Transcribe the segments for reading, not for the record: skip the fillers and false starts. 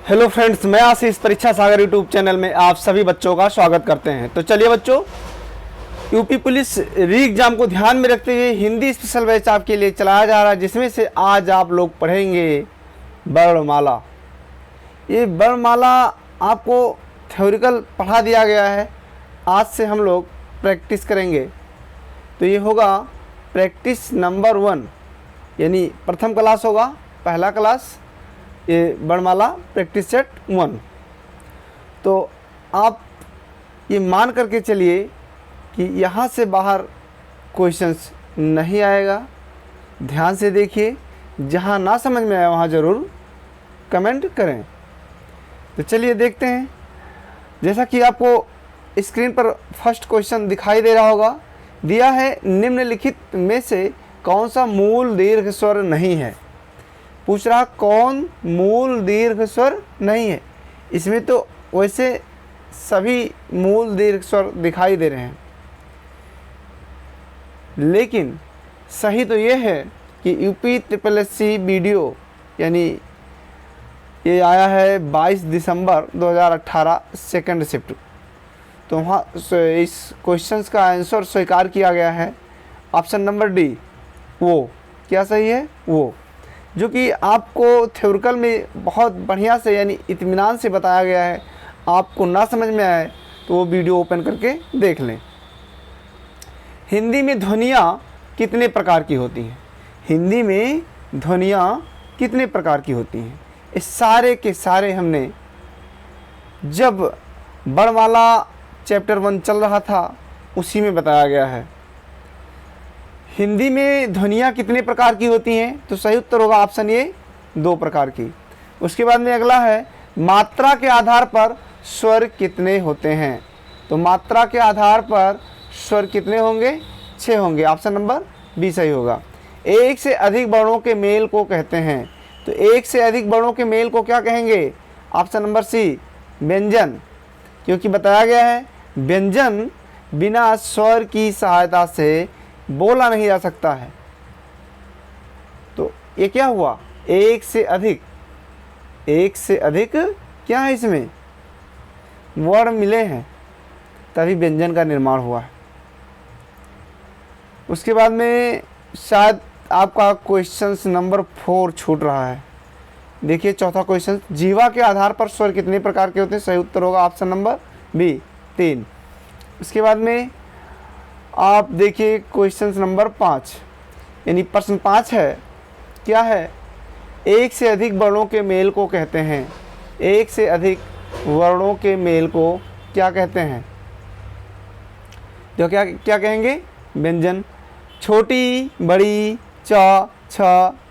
Hello friends, मैं आशीष परीक्षा सागर YouTube channel में आप सभी बच्चों का स्वागत करते हैं। तो चलिए बच्चों, यूपी पुलिस री एग्जाम को ध्यान में रखते हुए हिंदी स्पेशल बैच आपके लिए चलाया जा रहा है, जिसमें से आज आप लोग पढ़ेंगे वर्णमाला। ये वर्णमाला आपको थ्योरिकल पढ़ा दिया गया है, आज से हम लोग प्रैक्टिस करेंगे। तो ये होगा प्रैक्टिस नंबर 1, यानी प्रथम क्लास होगा, पहला क्लास, ये वर्णमाला प्रैक्टिस सेट 1। तो आप ये मान करके चलिए कि यहाँ से बाहर क्वेश्चंस नहीं आएगा। ध्यान से देखिए, जहाँ ना समझ में आए वहाँ ज़रूर कमेंट करें। तो चलिए देखते हैं। जैसा कि आपको स्क्रीन पर फर्स्ट क्वेश्चन दिखाई दे रहा होगा, दिया है निम्नलिखित में से कौन सा मूल दीर्घ स्वर नहीं है। पूछ रहा कौन मूल दीर्घ स्वर नहीं है। इसमें तो वैसे सभी मूल दीर्घ स्वर दिखाई दे रहे हैं, लेकिन सही तो ये है कि यूपी SSC वीडियो, यानी ये आया है 22 दिसंबर 2018 सेकंड शिफ्ट। तो वहाँ इस क्वेश्चंस का आंसर स्वीकार किया गया है। ऑप्शन नंबर डी, वो क्या सही है, वो जो कि आपको थ्योरिकल में बहुत बढ़िया से यानी इत्मीनान से बताया गया है। आपको ना समझ में आए तो वो वीडियो ओपन करके देख लें। हिंदी में ध्वनियाँ कितने प्रकार की होती हैं? हिंदी में ध्वनियाँ कितने प्रकार की होती हैं? इस सारे के सारे हमने जब वर्णमाला चैप्टर 1 चल रहा था उसी में बताया गया है। हिंदी में ध्वनियाँ कितने प्रकार की होती हैं? तो सही उत्तर होगा ऑप्शन ए, 2 प्रकार की। उसके बाद में अगला है मात्रा के आधार पर स्वर कितने होते हैं। तो मात्रा के आधार पर स्वर कितने होंगे? 6 होंगे। ऑप्शन नंबर बी सही होगा। एक से अधिक वर्णों के मेल को कहते हैं। तो एक से अधिक वर्णों के मेल को क्या कहेंगे? ऑप्शन नंबर सी, व्यंजन, क्योंकि बताया गया है व्यंजन बिना स्वर की सहायता से बोला नहीं जा सकता है। तो ये क्या हुआ? एक से अधिक, एक से अधिक क्या है? इसमें वर्ण मिले हैं तभी व्यंजन का निर्माण हुआ है। उसके बाद में शायद आपका क्वेश्चन नंबर 4 छूट रहा है। देखिए चौथा क्वेश्चन, जीवा के आधार पर स्वर कितने प्रकार के होते हैं? सही उत्तर होगा ऑप्शन नंबर बी, 3। उसके बाद में आप देखिए क्वेश्चन नंबर 5, यानी प्रश्न 5 है, क्या है? एक से अधिक वर्णों के मेल को कहते हैं। एक से अधिक वर्णों के मेल को क्या कहते हैं? जो क्या क्या कहेंगे? व्यंजन। छोटी, बड़ी, च, छ,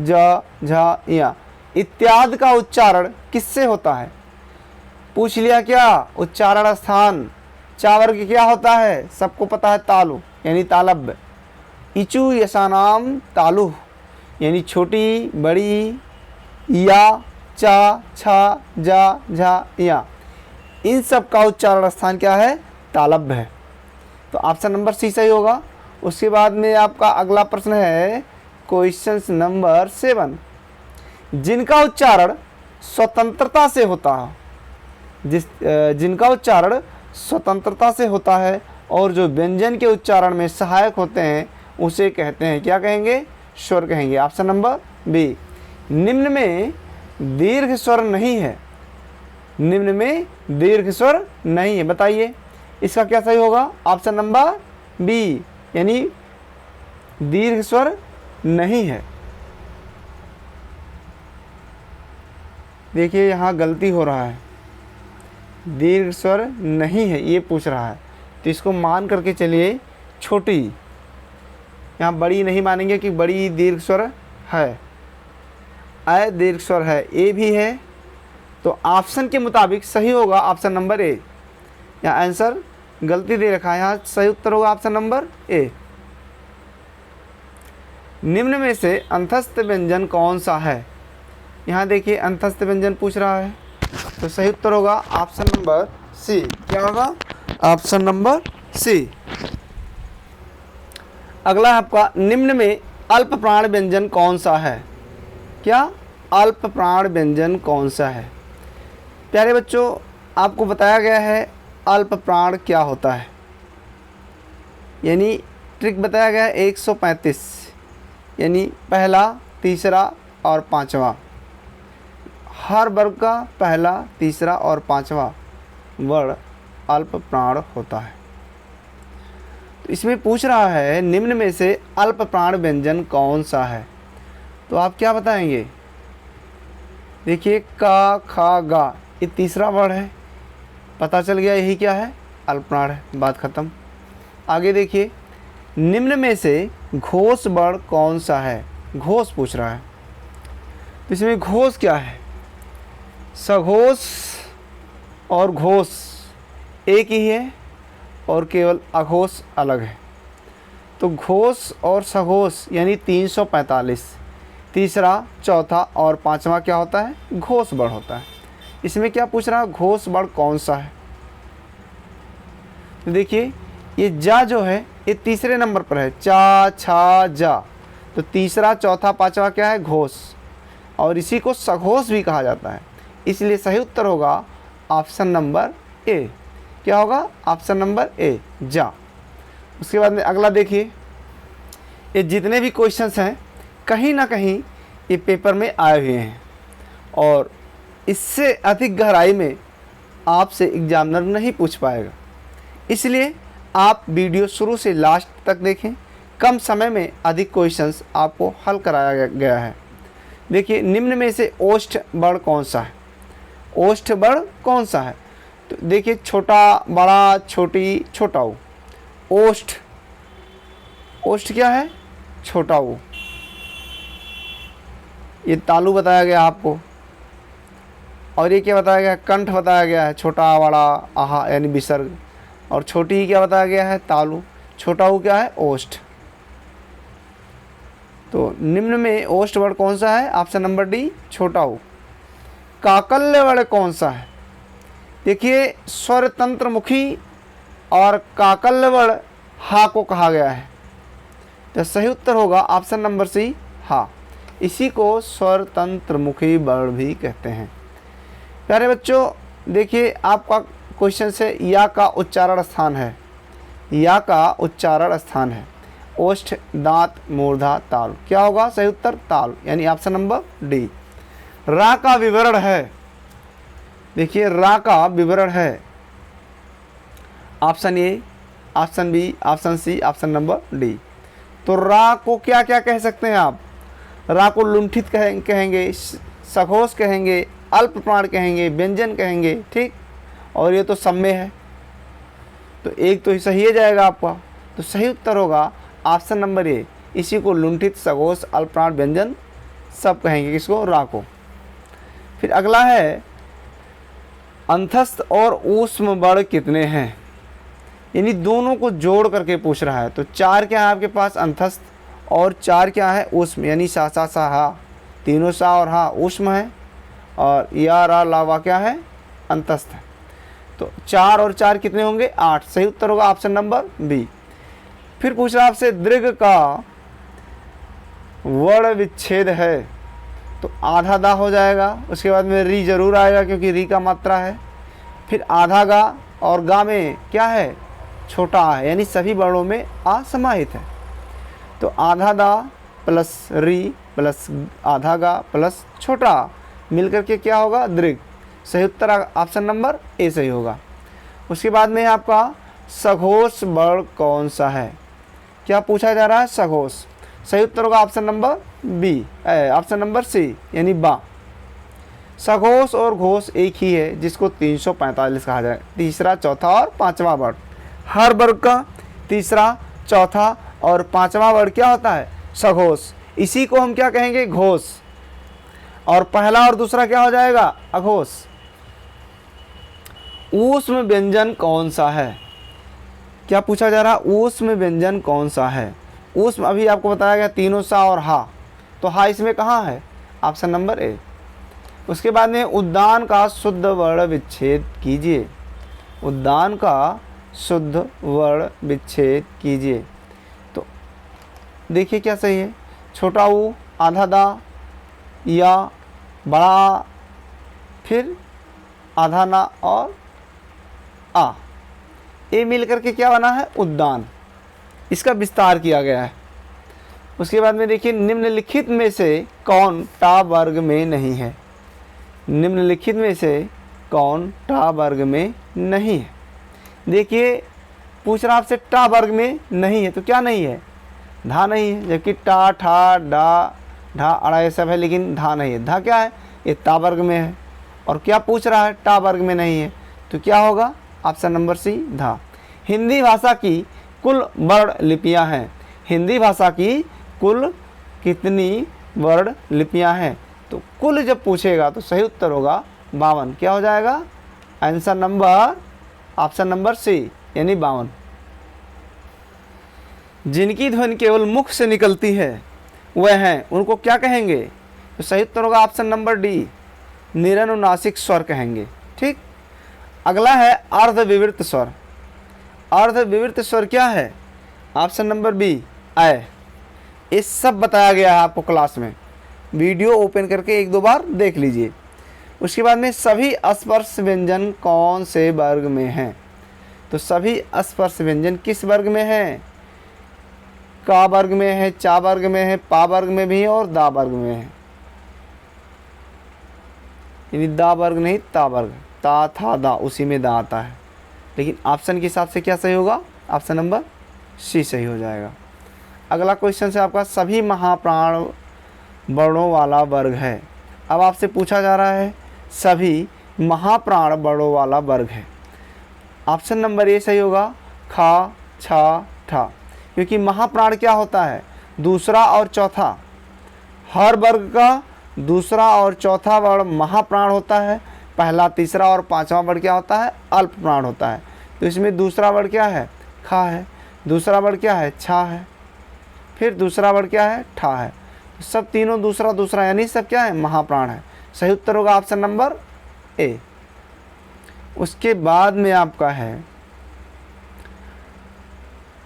ज, झ, या इत्यादि का उच्चारण किससे होता है? पूछ लिया क्या? उच्चारण स्थान। चा वर्ग क्या होता है? सबको पता है, तालु, यानी तालब्य। इचु यशानाम तालु, यानी छोटी, बड़ी, या, चा, छा, जा, झा, या, इन सब का उच्चारण स्थान क्या है? तालब्य है। तो ऑप्शन नंबर सी सही होगा। उसके बाद में आपका अगला प्रश्न है क्वेश्चन नंबर 7, जिनका उच्चारण स्वतंत्रता से होता है, जिनका उच्चारण स्वतंत्रता से होता है और जो व्यंजन के उच्चारण में सहायक होते हैं उसे कहते हैं, क्या कहेंगे? स्वर कहेंगे। ऑप्शन नंबर बी, निम्न में दीर्घ स्वर नहीं है। निम्न में दीर्घ स्वर नहीं है, बताइए इसका क्या सही होगा? ऑप्शन नंबर बी, यानी दीर्घ स्वर नहीं है। देखिए यहाँ गलती हो रहा है, दीर्घ स्वर नहीं है ये पूछ रहा है, तो इसको मान करके चलिए छोटी। यहाँ बड़ी नहीं मानेंगे कि बड़ी दीर्घ स्वर है, अ दीर्घ स्वर है, ए भी है। तो ऑप्शन के मुताबिक सही होगा ऑप्शन नंबर ए। यहाँ आंसर गलती दे रखा है, यहाँ सही उत्तर होगा ऑप्शन नंबर ए। निम्न में से अंतस्थ व्यंजन कौन सा है? यहाँ देखिए अंतस्थ व्यंजन पूछ रहा है, तो सही उत्तर होगा ऑप्शन नंबर सी। क्या होगा? Option number C. अगला आपका, निम्न में अल्प प्राण व्यंजन कौन सा है? क्या अल्प प्राण व्यंजन कौन सा है? प्यारे बच्चों, आपको बताया गया है अल्प प्राण क्या होता है, यानी ट्रिक बताया गया है 135, यानी पहला, तीसरा और पांचवा, हर वर्ग का पहला, तीसरा और पांचवा वर्ण अल्प प्राण होता है। तो इसमें पूछ रहा है निम्न में से अल्प प्राण व्यंजन कौन सा है, तो आप क्या बताएंगे? देखिए का, खा, गा, ये तीसरा वर्ण है, पता चल गया यही क्या है, अल्प प्राण है, बात खत्म। आगे देखिए, निम्न में से घोष वर्ण कौन सा है, घोष पूछ रहा है। तो इसमें घोष क्या है? सघोष और घोष एक ही है और केवल अघोष अलग है। तो घोष और सघोष यानी 345, तीसरा, चौथा और पांचवा क्या होता है? घोष वर्ण होता है। इसमें क्या पूछ रहा है? घोष वर्ण कौन सा है? तो देखिए ये जा जो है ये तीसरे नंबर पर है, चा, छा, जा। तो तीसरा, चौथा, पांचवा क्या है? घोष, और इसी को सघोष भी कहा जाता है। इसलिए सही उत्तर होगा ऑप्शन नंबर ए। क्या होगा? ऑप्शन नंबर ए, जा। उसके बाद में अगला देखिए, ये जितने भी क्वेश्चंस हैं कहीं ना कहीं ये पेपर में आए हुए हैं और इससे अधिक गहराई में आपसे एग्जामिनर नहीं पूछ पाएगा। इसलिए आप वीडियो शुरू से लास्ट तक देखें, कम समय में अधिक क्वेश्चंस आपको हल कराया गया है। देखिए निम्न में से ओष्ठ वर्ण कौन सा है? ओष्ठ वर्ण कौन सा है? तो देखिए छोटा, बड़ा, छोटी, छोटा ऊ। ओष्ठ, ओष्ठ क्या है? छोटा ऊ। ये तालु बताया गया आपको, और ये क्या बताया गया? कंठ बताया गया है, छोटा, बड़ा, आहा यानी विसर्ग। और छोटी ही क्या बताया गया है? तालु। छोटा ऊ क्या है? ओष्ठ। तो निम्न में ओष्ठ वर्ण कौन सा है? ऑप्शन नंबर डी, छोटा ऊ। काकल्य वर्ण कौन सा है? देखिए स्वर तंत्र मुखी और काकल्य वर्ण हा को कहा गया है। तो सही उत्तर होगा ऑप्शन नंबर सी, हा। इसी को स्वर तंत्र मुखी वर्ण भी कहते हैं। प्यारे बच्चों देखिए आपका क्वेश्चन से या का उच्चारण स्थान है, या का उच्चारण स्थान है। ओष्ठ, दांत, मूर्धा, ताल। क्या होगा सही उत्तर? ताल, यानी ऑप्शन नंबर डी। रा का विवरण है, देखिए रा का विवरण है option A, option B, option C, option number D. तो रा को क्या क्या कह सकते हैं आप? रा को लुंठित कहेंगे, सघोष कहेंगे, अल्प प्राण कहेंगे, व्यंजन कहेंगे, ठीक। और ये तो सम्य है, तो एक तो सही है जाएगा आपका। तो सही उत्तर होगा ऑप्शन नंबर ए। इसी को लुंठित, सघोष, अल्प प्राण, व्यंजन सब कहेंगे, किसको? रा को। फिर अगला है अंतस्थ और ऊष्म वर्ण कितने हैं, यानी दोनों को जोड़ करके पूछ रहा है। तो 4 क्या है आपके पास? अंतस्थ, और 4 क्या है? ऊष्म, यानी सा, सा, सा, हा, तीनों सा और हा ऊष्म है, और या, रा, ला, वा क्या है? अंतस्थ है। तो 4 और 4 कितने होंगे? 8। सही उत्तर होगा ऑप्शन नंबर बी। फिर पूछ रहा आपसे दीर्घ का वर्ण विच्छेद है, तो आधा दा हो जाएगा, उसके बाद में री जरूर आएगा क्योंकि री का मात्रा है। फिर आधा गा, और गा में क्या है? छोटा आ है, यानी सभी वर्णों में आ समाहित है। तो आधा दा प्लस री प्लस आधा गा प्लस छोटा मिलकर के क्या होगा? दीर्घ। सही उत्तर ऑप्शन नंबर ए सही होगा। उसके बाद में आपका सघोष वर्ण कौन सा है? क्या पूछा जा रहा है? सघोष। सही उत्तर होगा option number B, option number C, यानी बा। सघोष और घोष एक ही है, जिसको 345 कहा जाए। तीसरा, चौथा और पांचवा वर्ण, हर वर्ग का तीसरा, चौथा और पांचवा वर्ण क्या होता है? सघोष। इसी को हम क्या कहेंगे? घोष। और पहला और दूसरा क्या हो जाएगा? अघोष। ऊष्म व्यंजन कौन सा है? क्या पूछा जा रहा है? ऊष्म व्यंजन कौन सा है? ऊष्म अभी आपको बताया गया तीनों सा और हा, तो हा इसमें कहाँ है? Option number A. उसके बाद में उद्दान का शुद्ध वर्ण विच्छेद कीजिए। उद्दान का शुद्ध वर्ण विच्छेद कीजिए। तो देखिए क्या सही है? छोटा ऊ, आधा दा, या, बड़ा, फिर आधा ना और आ, ये मिलकर के क्या बना है? उद्यान। इसका विस्तार किया गया है। उसके बाद में देखिए, निम्नलिखित में से कौन टा वर्ग में नहीं है? निम्नलिखित में से कौन टा वर्ग में नहीं है? देखिए पूछ रहा आपसे टा वर्ग में नहीं है, तो क्या नहीं है? धा नहीं है, जबकि टा, ठा, डा, ढा, अड़ा ये सब है, लेकिन धा नहीं है। धा क्या है? ये ता वर्ग में है। और क्या पूछ रहा है? टा वर्ग में नहीं है, तो क्या होगा? ऑप्शन नंबर सी, धा। हिंदी भाषा की कुल वर्ण लिपियां हैं। हिंदी भाषा की कुल कितनी वर्ण लिपियां हैं? तो कुल जब पूछेगा तो सही उत्तर होगा 52। क्या हो जाएगा? Answer number option number C, यानी 52। जिनकी ध्वनि केवल मुख से निकलती है वह हैं, उनको क्या कहेंगे? तो सही उत्तर होगा ऑप्शन नंबर डी, निरनुनासिक स्वर कहेंगे। ठीक, अगला है अर्धविवृत स्वर। अर्धविवृत स्वर क्या है? ऑप्शन नंबर बी, अय। ये सब बताया गया है आपको क्लास में, वीडियो ओपन करके 1-2 बार देख लीजिए। उसके बाद में सभी स्पर्श व्यंजन कौन से वर्ग में हैं? तो सभी स्पर्श व्यंजन किस वर्ग में हैं? का वर्ग में है, चा वर्ग में है, पा वर्ग में भी है और दा वर्ग में है। यानी दा वर्ग नहीं, ता वर्ग। ता, था, दा, उसी में दा आता है। लेकिन ऑप्शन के हिसाब से क्या सही होगा? ऑप्शन नंबर सी सही हो जाएगा। अगला क्वेश्चन है आपका, सभी महाप्राण वर्णों वाला वर्ग है। अब आपसे पूछा जा रहा है सभी महाप्राण वर्णों वाला वर्ग है। ऑप्शन नंबर ए सही होगा, खा, छा, ठा। क्योंकि महाप्राण क्या होता है? दूसरा और चौथा। हर वर्ग का दूसरा और चौथा वर्ण महाप्राण होता है। पहला, तीसरा और पांचवा वर्ण क्या होता है? अल्प प्राण होता है। तो इसमें दूसरा वर्ण क्या है? खा है। दूसरा वर्ण क्या है? छा है। फिर दूसरा वर्ण क्या है? ठा है। सब तीनों दूसरा दूसरा, यानी सब क्या है? महाप्राण है। सही उत्तर होगा ऑप्शन नंबर ए। उसके बाद में आपका है,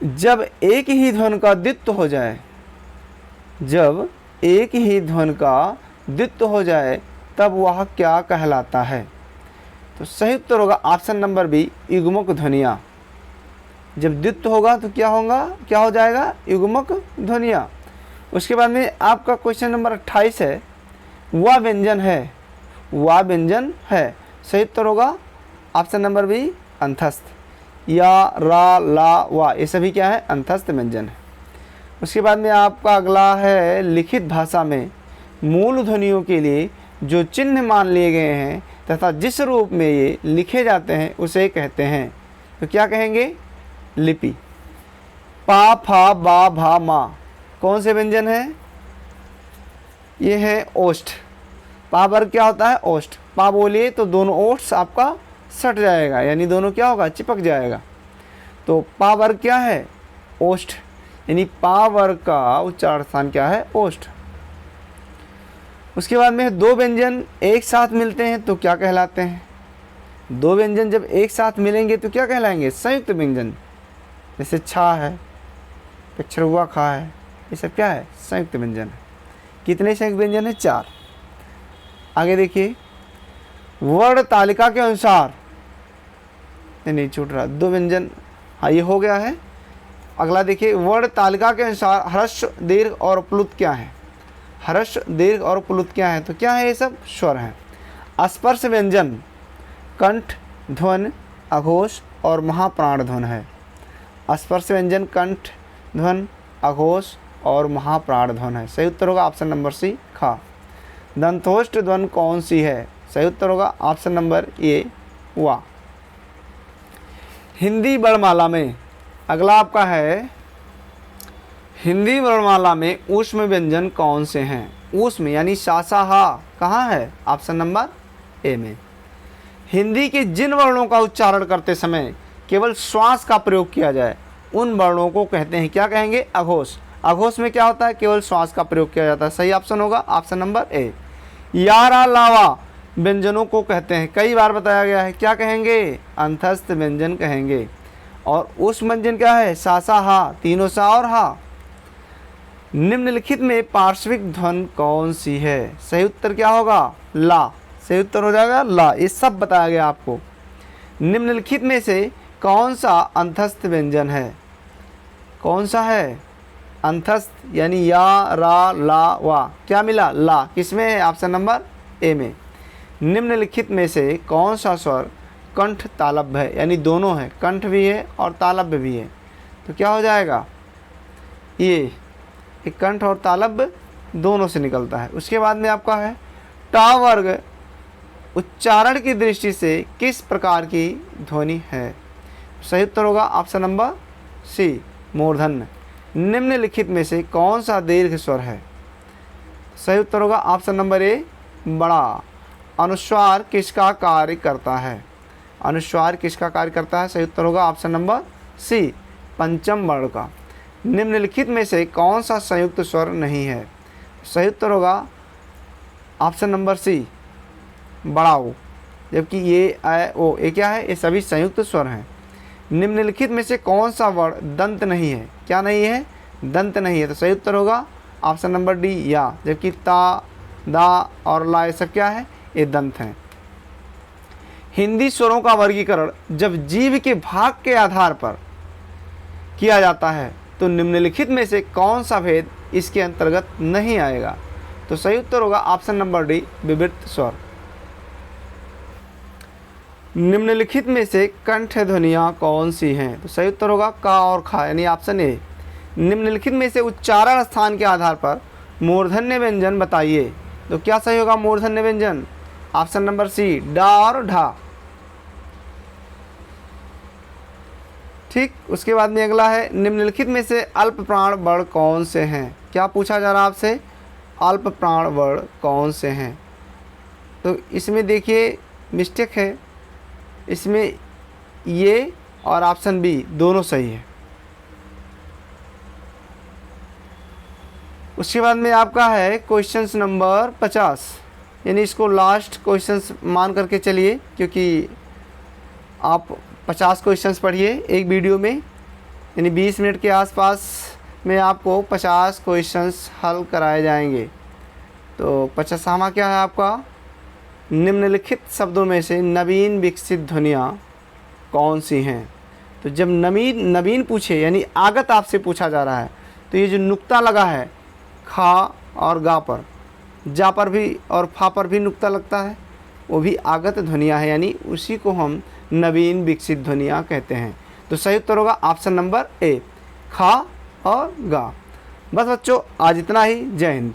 जब एक ही ध्वनि का द्वित्व हो जाए, जब एक ही ध्वनि का द्वित्व हो जाए तब वह क्या कहलाता है? तो सही उत्तर होगा ऑप्शन नंबर बी, युग्मक ध्वनियाँ। जब द्वित्व होगा तो क्या होगा? क्या हो जाएगा? युग्मक ध्वनियाँ। उसके बाद में आपका क्वेश्चन नंबर 28 है, वह व्यंजन है, वह व्यंजन है। सही उत्तर होगा ऑप्शन नंबर बी, अंतस्थ। या, रा, ला, वा, ये सभी क्या है? अंतस्थ व्यंजन है। उसके बाद में आपका अगला है, लिखित भाषा में मूल ध्वनियों के लिए जो चिन्ह मान लिए गए हैं तथा जिस रूप में ये लिखे जाते हैं उसे कहते हैं। तो क्या कहेंगे? लिपि। पा, फा, बा, भा, मा कौन से व्यंजन है? ये है ओष्ठ। पा वर्ग क्या होता है? ओष्ठ। पा बोलिए तो दोनों ओष्ठ आपका सट जाएगा, यानी दोनों क्या होगा? चिपक जाएगा। तो पा वर्ग क्या है? ओष्ठ। यानी पा वर्ग का उच्चारण स्थान क्या है? ओष्ठ। उसके बाद में दो व्यंजन एक साथ मिलते हैं तो क्या कहलाते हैं? दो व्यंजन जब एक साथ मिलेंगे तो क्या कहलाएंगे? संयुक्त व्यंजन। जैसे छा है, पिछरुआ खा है, ये सब क्या है? संयुक्त व्यंजन है। कितने संयुक्त व्यंजन है? 4। आगे देखिए, वर्ण तालिका के अनुसार, नहीं छूट रहा, 2 व्यंजन, हाँ ये हो गया है। अगला देखिए, वर्ण तालिका के अनुसार ह्रस्व, दीर्घ और प्लुत क्या है? ह्रस्व, दीर्घ और प्लुत क्या है? तो क्या है? ये सब स्वर हैं। स्पर्श व्यंजन कंठ, ध्वन, अघोष और महाप्राण ध्वन है। स्पर्श व्यंजन कंठ, ध्वन, अघोष और महाप्राण ध्वन है। सही उत्तर होगा ऑप्शन नंबर सी, खा। दंतोष्ठ ध्वन कौन सी है? सही उत्तर होगा ऑप्शन नंबर ए, वा। हिंदी वर्णमाला में अगला आपका है, हिंदी वर्णमाला में ऊष्म व्यंजन कौन से हैं? ऊष्म यानी सा, सा, हा कहाँ है? ऑप्शन नंबर ए में। हिंदी के जिन वर्णों का उच्चारण करते समय केवल श्वास का प्रयोग किया जाए उन वर्णों को कहते हैं, क्या कहेंगे? अघोष। अघोष में क्या होता है? केवल श्वास का प्रयोग किया जाता है। सही ऑप्शन होगा ऑप्शन नंबर ए। यारा, लावा व्यंजनों को कहते हैं, कई बार बताया गया है, क्या कहेंगे? अंतस्थ व्यंजन कहेंगे। और उस व्यंजन क्या है? सा, सा, हा, तीनों सा और हा। निम्नलिखित में पार्श्विक ध्वन कौन सी है? सही उत्तर क्या होगा? ला। सही उत्तर हो जाएगा ला। ये सब बताया गया आपको। निम्नलिखित में से कौन सा अंतस्थ व्यंजन है? कौन सा है अंतस्थ, यानी या, रा, ला, वा, क्या मिला? ला। किसमें है? ऑप्शन नंबर ए में। निम्नलिखित में से कौन सा स्वर कंठ तालव्य है? यानी दोनों है, कंठ भी है और तालव्य भी है। तो क्या हो जाएगा? ये कंठ और तालव्य दोनों से निकलता है। उसके बाद में आपका है टा वर्ग उच्चारण की दृष्टि से किस प्रकार की ध्वनि है? सही उत्तर होगा ऑप्शन नंबर सी, मूर्धन्य। निम्नलिखित में से कौन सा दीर्घ स्वर है? सही उत्तर होगा ऑप्शन नंबर ए, बड़ा। अनुस्वार किसका कार्य करता है? अनुस्वार किसका कार्य करता है? सही उत्तर होगा ऑप्शन नंबर सी, पंचम वर्ण का। निम्नलिखित में से कौन सा संयुक्त स्वर नहीं है? सही उत्तर होगा ऑप्शन नंबर सी, बड़ा ओ। जबकि ये ए ओ, ये क्या है? ये सभी संयुक्त स्वर हैं। निम्नलिखित में से कौन सा वर्ण दंत नहीं है? क्या नहीं है? दंत नहीं है। तो सही उत्तर होगा ऑप्शन नंबर डी, या। जबकि ता, दा और ला ये सब क्या है? ये दंत हैं। हिंदी स्वरों का वर्गीकरण जब जीव के भाग के आधार पर किया जाता है तो निम्नलिखित में से कौन सा भेद इसके अंतर्गत नहीं आएगा? तो सही उत्तर होगा ऑप्शन नंबर डी, विवृत स्वर। निम्नलिखित में से कंठ ध्वनियाँ कौन सी हैं? तो सही उत्तर होगा का और खा, यानी ऑप्शन ए। निम्नलिखित में से उच्चारण स्थान के आधार पर मूर्धन्य व्यंजन बताइए। तो क्या सही होगा मूर्धन्य व्यंजन? ऑप्शन नंबर सी, डा और ढा। ठीक। उसके बाद में अगला है निम्नलिखित में से अल्प प्राण वर्ण कौन से हैं? क्या पूछा जा रहा है आपसे? अल्प प्राण वर्ण कौन से हैं? तो इसमें देखिए मिस्टेक है, इसमें ये और ऑप्शन बी दोनों सही है। उसके बाद में आपका है क्वेश्चन नंबर 50, यानी इसको लास्ट क्वेश्चन मान करके चलिए, क्योंकि आप 50 क्वेश्चंस पढ़िए एक वीडियो में, यानी 20 मिनट के आसपास में आपको 50 क्वेश्चंस हल कराए जाएंगे। तो 50वां क्या है आपका? निम्नलिखित शब्दों में से नवीन विकसित ध्वनियाँ कौन सी हैं? तो जब नवीन पूछे, यानी आगत आपसे पूछा जा रहा है, तो ये जो नुक्ता लगा है खा और गा पर, जा पर भी और फा पर भी नुक्ता लगता है, वो भी आगत ध्वनियाँ हैं, यानी उसी को हम नवीन विकसित ध्वनियाँ कहते हैं। तो सही उत्तर होगा ऑप्शन नंबर ए, खा और गा। बस बच्चों, आज इतना ही। जय हिंद।